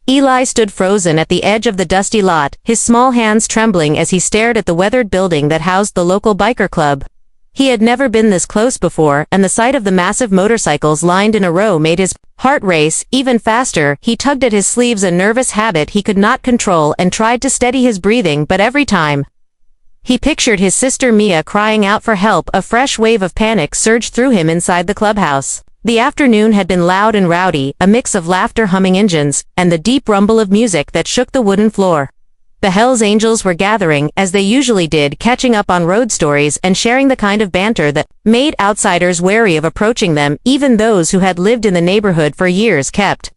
Eli stood frozen at the edge of the dusty lot, his small hands trembling as he stared at the weathered building that housed the local biker club. He had never been this close before, and the sight of the massive motorcycles lined in a row made his heart race even faster. He tugged at his sleeves, a nervous habit he could not control, and tried to steady his breathing, but every time he pictured his sister Mia crying out for help, a fresh wave of panic surged through him inside the clubhouse. The afternoon had been loud and rowdy, a mix of laughter, humming engines, and the deep rumble of music that shook the wooden floor. The Hells Angels were gathering, as they usually did, catching up on road stories and sharing the kind of banter that made outsiders wary of approaching them. Even those who had lived in the neighborhood for years kept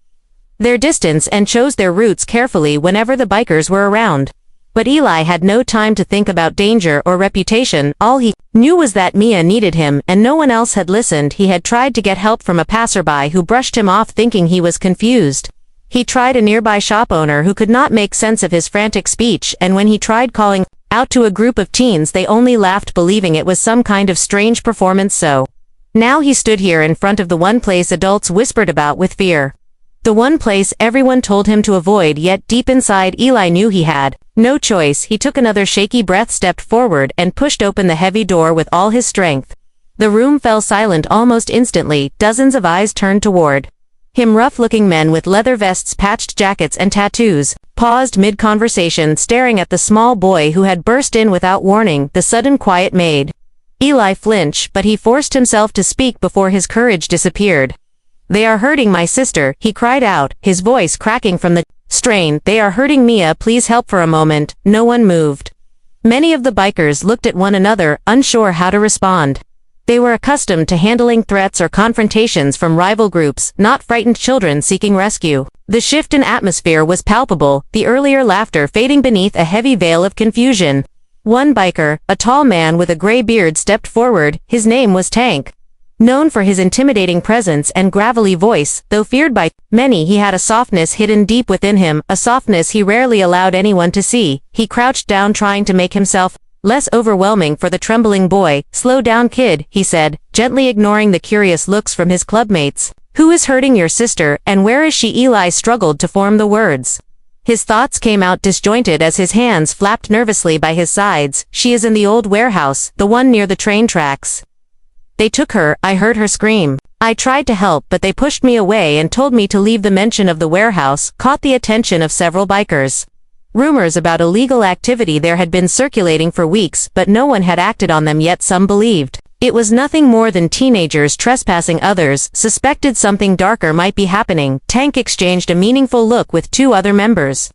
their distance and chose their routes carefully whenever the bikers were around. But Eli had no time to think about danger or reputation. All he knew was that Mia needed him, and no one else had listened. He had tried to get help from a passerby who brushed him off, thinking he was confused. He tried a nearby shop owner who could not make sense of his frantic speech, and when he tried calling out to a group of teens, they only laughed, believing it was some kind of strange performance. So now he stood here in front of the one place adults whispered about with fear. The one place everyone told him to avoid, yet deep inside Eli knew he had no choice. He took another shaky breath, stepped forward, and pushed open the heavy door with all his strength. The room fell silent almost instantly. Dozens of eyes turned toward him. Rough-looking men with leather vests, patched jackets, and tattoos paused mid-conversation, staring at the small boy who had burst in without warning. The sudden quiet made Eli flinch, but he forced himself to speak before his courage disappeared. "They are hurting my sister," he cried out, his voice cracking from the strain. "They are hurting Mia. Please help." For a moment, no one moved. Many of the bikers looked at one another, unsure how to respond. They were accustomed to handling threats or confrontations from rival groups, not frightened children seeking rescue. The shift in atmosphere was palpable, the earlier laughter fading beneath a heavy veil of confusion. One biker, a tall man with a gray beard, stepped forward. His name was Tank. Known for his intimidating presence and gravelly voice, though feared by many, he had a softness hidden deep within him, a softness he rarely allowed anyone to see. He crouched down, trying to make himself less overwhelming for the trembling boy. "Slow down, kid," he said, gently ignoring the curious looks from his clubmates. "Who is hurting your sister, and where is she?" Eli struggled to form the words. His thoughts came out disjointed as his hands flapped nervously by his sides. "She is in the old warehouse, the one near the train tracks. They took her. I heard her scream. I tried to help, but they pushed me away and told me to leave." The mention of the warehouse caught the attention of several bikers. Rumors about illegal activity there had been circulating for weeks, but no one had acted on them yet. Some believed it was nothing more than teenagers trespassing. Others suspected something darker might be happening. Tank exchanged a meaningful look with two other members.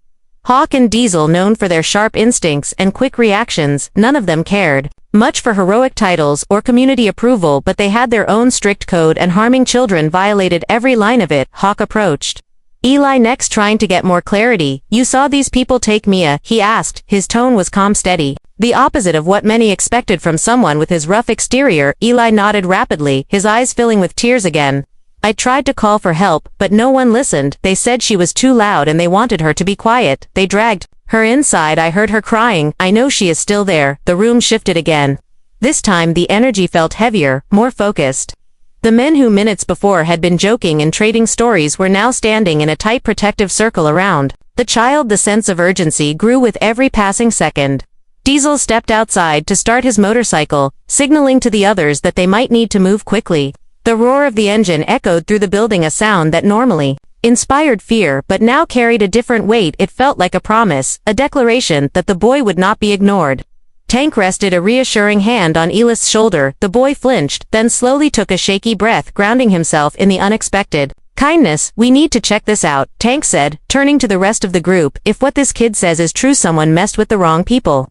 Hawk and Diesel, known for their sharp instincts and quick reactions, none of them cared much for heroic titles or community approval, but they had their own strict code, and harming children violated every line of it. Hawk approached Eli next, trying to get more clarity. "You saw these people take Mia?" he asked. His tone was calm, steady, the opposite of what many expected from someone with his rough exterior. Eli nodded rapidly, his eyes filling with tears again. "I tried to call for help, but no one listened. They said she was too loud and they wanted her to be quiet. They dragged her inside. I heard her crying. I know she is still there." The room shifted again. This time the energy felt heavier, more focused. The men who minutes before had been joking and trading stories were now standing in a tight protective circle around the child. The sense of urgency grew with every passing second. Diesel stepped outside to start his motorcycle, signaling to the others that they might need to move quickly. The roar of the engine echoed through the building, a sound that normally inspired fear but now carried a different weight. It felt like a promise, a declaration that the boy would not be ignored. Tank rested a reassuring hand on Eli's shoulder. The boy flinched, then slowly took a shaky breath, grounding himself in the unexpected kindness. "We need to check this out," Tank said, turning to the rest of the group. "If what this kid says is true, someone messed with the wrong people."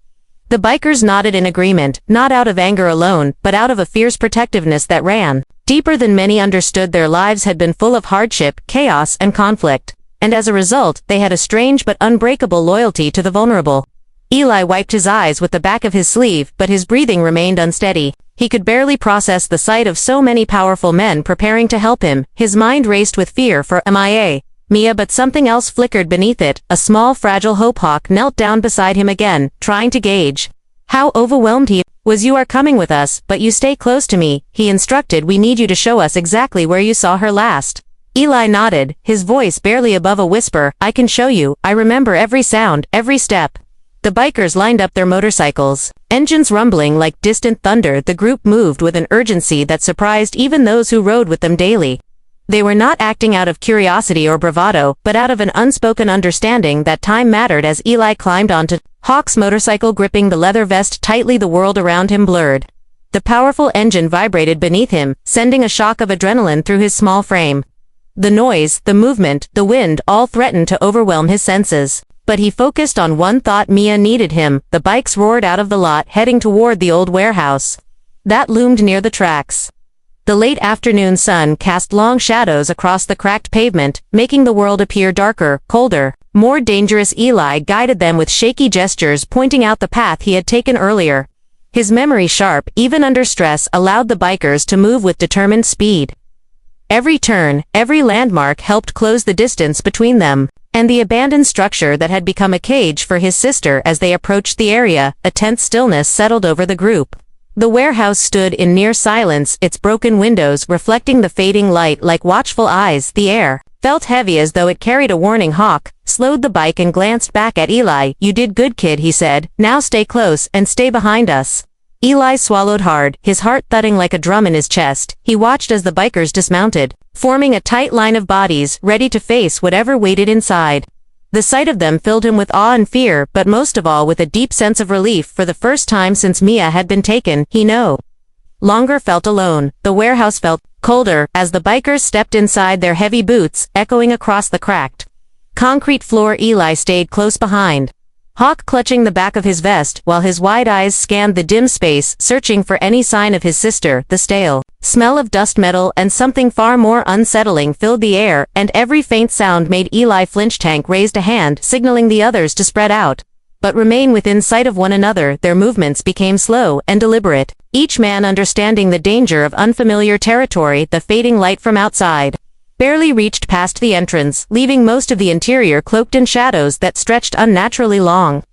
The bikers nodded in agreement, not out of anger alone, but out of a fierce protectiveness that ran deeper than many understood. Their lives had been full of hardship, chaos, and conflict, and as a result, they had a strange but unbreakable loyalty to the vulnerable. Eli wiped his eyes with the back of his sleeve, but his breathing remained unsteady. He could barely process the sight of so many powerful men preparing to help him. His mind raced with fear for Mia, but something else flickered beneath it. A small, fragile hope. Hawk knelt down beside him again, trying to gauge how overwhelmed he was. "You are coming with us, but you stay close to me," he instructed. "We need you to show us exactly where you saw her last." Eli nodded, his voice barely above a whisper. "I can show you, I remember every sound, every step." The bikers lined up their motorcycles. Engines rumbling like distant thunder, the group moved with an urgency that surprised even those who rode with them daily. They were not acting out of curiosity or bravado, but out of an unspoken understanding that time mattered. As Eli climbed onto Hawk's motorcycle, gripping the leather vest tightly, the world around him blurred. The powerful engine vibrated beneath him, sending a shock of adrenaline through his small frame. The noise, the movement, the wind all threatened to overwhelm his senses. But he focused on one thought: Mia needed him. The bikes roared out of the lot, heading toward the old warehouse that loomed near the tracks. The late afternoon sun cast long shadows across the cracked pavement, making the world appear darker, colder, more dangerous. Eli guided them with shaky gestures, pointing out the path he had taken earlier. His memory, sharp, even under stress, allowed the bikers to move with determined speed. Every turn, every landmark helped close the distance between them and the abandoned structure that had become a cage for his sister. As they approached the area, a tense stillness settled over the group. The warehouse stood in near silence, its broken windows reflecting the fading light like watchful eyes. The air felt heavy as though it carried a warning. Hawk slowed the bike and glanced back at Eli. "You did good, kid," he said. "Now stay close and stay behind us." Eli swallowed hard, his heart thudding like a drum in his chest. He watched as the bikers dismounted, forming a tight line of bodies, ready to face whatever waited inside. The sight of them filled him with awe and fear, but most of all with a deep sense of relief. For the first time since Mia had been taken, he no longer felt alone. The warehouse felt colder as the bikers stepped inside, their heavy boots echoing across the cracked concrete floor. Eli stayed close behind, Hawk clutching the back of his vest, while his wide eyes scanned the dim space, searching for any sign of his sister. The stale smell of dust, metal, and something far more unsettling filled the air, and every faint sound made Eli flinch. Tank raised a hand, signaling the others to spread out, but remain within sight of one another. Their movements became slow and deliberate, each man understanding the danger of unfamiliar territory. The fading light from outside barely reached past the entrance, leaving most of the interior cloaked in shadows that stretched unnaturally long.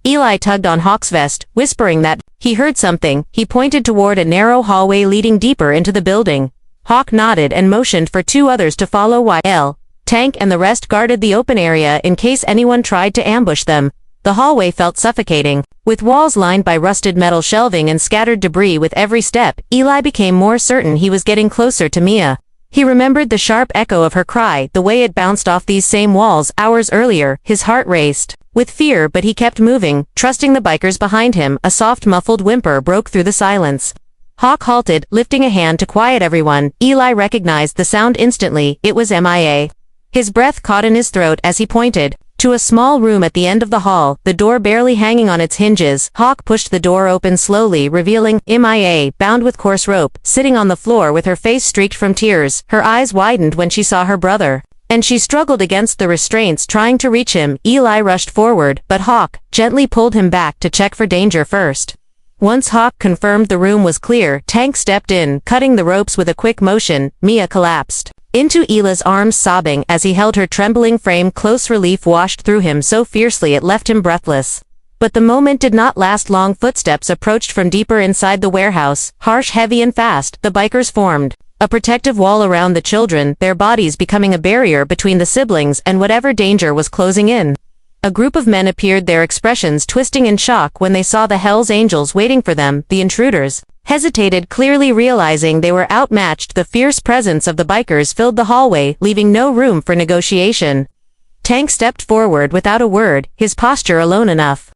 Eli tugged on Hawk's vest, whispering that he heard something. He pointed toward a narrow hallway leading deeper into the building. Hawk nodded and motioned for two others to follow, while Tank and the rest guarded the open area in case anyone tried to ambush them. The hallway felt suffocating, with walls lined by rusted metal shelving and scattered debris. With every step, Eli became more certain he was getting closer to Mia. He remembered the sharp echo of her cry, the way it bounced off these same walls hours earlier. His heart raced with fear, but he kept moving, trusting the bikers behind him. A soft, muffled whimper broke through the silence. Hawk halted, lifting a hand to quiet everyone. Eli recognized the sound instantly. It was Mia. His breath caught in his throat as he pointed to a small room at the end of the hall, the door barely hanging on its hinges. Hawk pushed the door open slowly, revealing Mia, bound with coarse rope, sitting on the floor with her face streaked from tears. Her eyes widened when she saw her brother, and she struggled against the restraints, trying to reach him. Eli rushed forward, but Hawk gently pulled him back to check for danger first. Once Hawk confirmed the room was clear, Tank stepped in, cutting the ropes with a quick motion. Mia collapsed into Eli's arms, sobbing as he held her trembling frame close. Relief washed through him so fiercely it left him breathless. But the moment did not last long. Footsteps approached from deeper inside the warehouse, harsh, heavy, and fast. The bikers formed a protective wall around the children, their bodies becoming a barrier between the siblings and whatever danger was closing in. A group of men appeared, their expressions twisting in shock when they saw the Hell's Angels waiting for them. The intruders hesitated, clearly realizing they were outmatched. The fierce presence of the bikers filled the hallway, leaving no room for negotiation. Tank stepped forward without a word, his posture alone enough